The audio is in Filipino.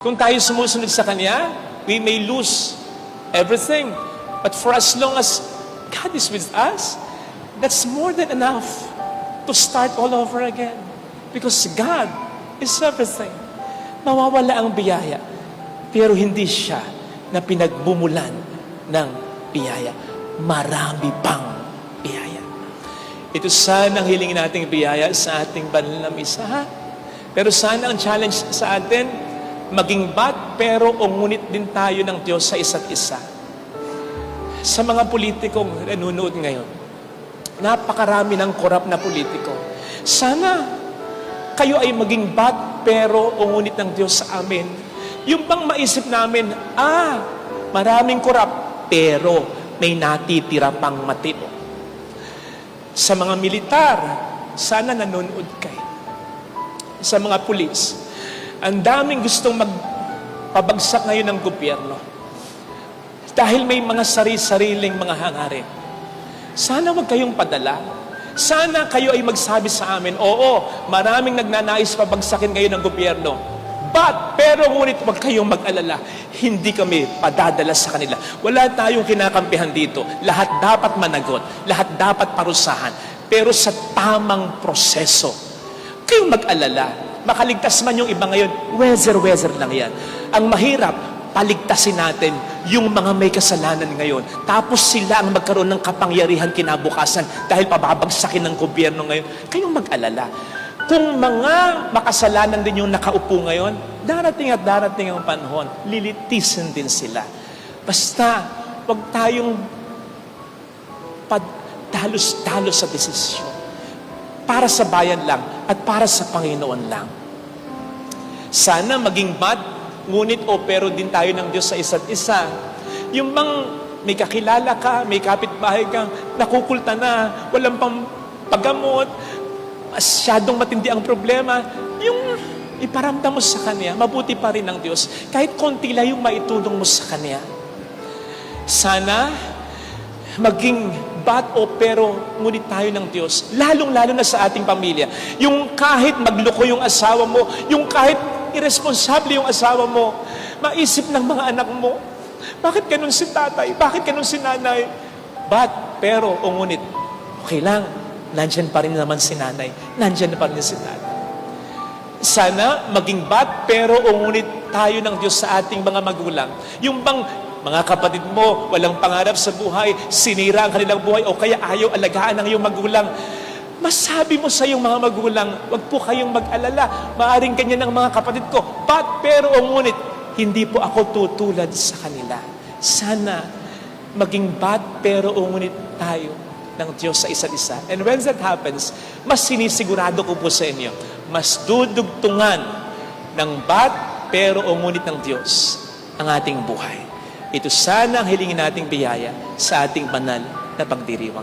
Kung tayo sumusunod sa Kanya, we may lose everything. But for as long as God is with us, that's more than enough to start all over again. Because God is everything. Mawawala ang biyaya, pero hindi siya na pinagmumulan ng biyaya. Marami pang biyaya. Ito sana ang hilingin nating biyaya sa ating banal na misa, ha? Pero sana ang challenge sa atin, maging bat pero ungunit din tayo ng Diyos sa isa't isa. Sa mga politikong nanonood ngayon, napakarami ng korap na politiko. Sana kayo ay maging bat pero ungunit ng Diyos sa amin. Yung bang maisip namin, maraming korap pero may natitira pang matino. Sa mga militar, sana nanonood kayo. Sa mga pulis, ang daming gustong magpabagsak ngayon ng gobyerno. Dahil may mga sari-sariling mga hangarin. Sana wag kayong padala. Sana kayo ay magsabi sa amin, oo, maraming nagnanais pabagsakin ngayon ng gobyerno. Pero ngunit wag kayong mag-alala. Hindi kami padadala sa kanila. Wala tayong kinakampihan dito. Lahat dapat managot. Lahat dapat parusahan. Pero sa tamang proseso. Kayong mag-alala. Makaligtas man yung iba ngayon, weather lang yan. Ang mahirap, paligtasin natin yung mga may kasalanan ngayon. Tapos sila ang magkaroon ng kapangyarihan kinabukasan dahil pababagsakin ng gobyerno ngayon. Kayong mag-alala. Kung mga makasalanan din yung nakaupo ngayon, darating at darating ang panahon, lilitisin din sila. Basta, wag tayong dalos-dalos sa desisyon. Para sa bayan lang at para sa Panginoon lang. Sana maging bad, ngunit pero din tayo ng Diyos sa isa't isa. Yung bang may kakilala ka, may kapitbahay kang nakukulta na, walang pang paggamot, masyadong matindi ang problema, yung iparamdam mo sa Kanya, mabuti pa rin ng Diyos. Kahit konti lang yung maitulong mo sa Kanya. Sana maging pero ngunit tayo ng Diyos, lalong-lalo na sa ating pamilya. Yung kahit magloko yung asawa mo, yung kahit irresponsable yung asawa mo, maisip ng mga anak mo, bakit ganun si tatay? Bakit ganun si nanay? Pero ngunit, okay lang, nandyan pa rin naman si nanay, nandyan pa rin si tatay. Sana maging pero ngunit tayo ng Diyos sa ating mga magulang. Yung bang mga kapatid mo, walang pangarap sa buhay, sinira ang kanilang buhay, o kaya ayaw alagaan ng iyong magulang. Masabi mo sa iyong mga magulang, wag po kayong mag-alala. Maaring ganyan ng mga kapatid ko. Pero ngunit, hindi po ako tutulad sa kanila. Sana maging pero ngunit tayo ng Diyos sa isa't isa. And when that happens, mas sinisigurado ko po sa inyo, mas dudugtungan ng pero ngunit ng Diyos ang ating buhay. Ito sana ang hilingin nating biyaya sa ating banal na pagdiriwang.